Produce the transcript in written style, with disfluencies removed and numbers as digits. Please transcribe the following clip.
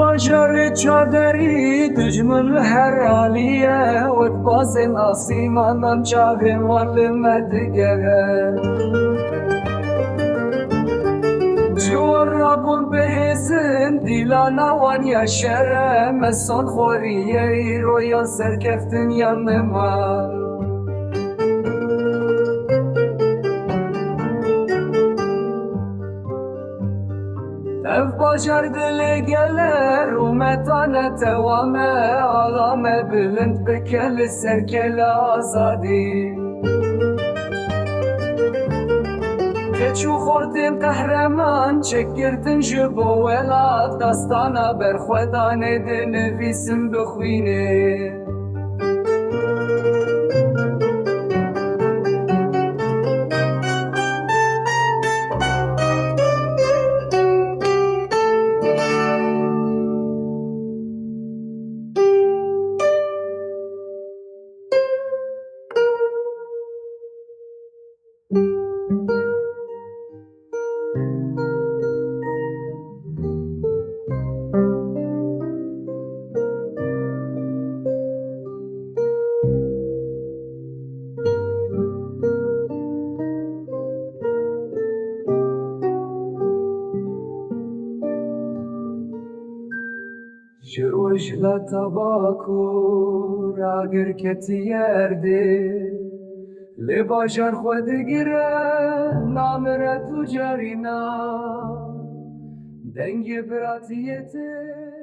باشر چادری دجمن هر علیه و باز ناسیمانم چاوه مال مدگره جوار رابون بهزن دیلانا وانیا شره مسان خوریه ای رویا سرکفتن یا نمان اف باشر دل گلر و متانه توامه آلامه بلند بکل سرکل آزادی کچو خوردیم قهرمان چکرتن جبو ولاد داستانا برخودانه دنویسم بخوینه شروش لطباکو راگر کتی یرده لباشر خود گیره نامره تو جارینا دنگ براتیته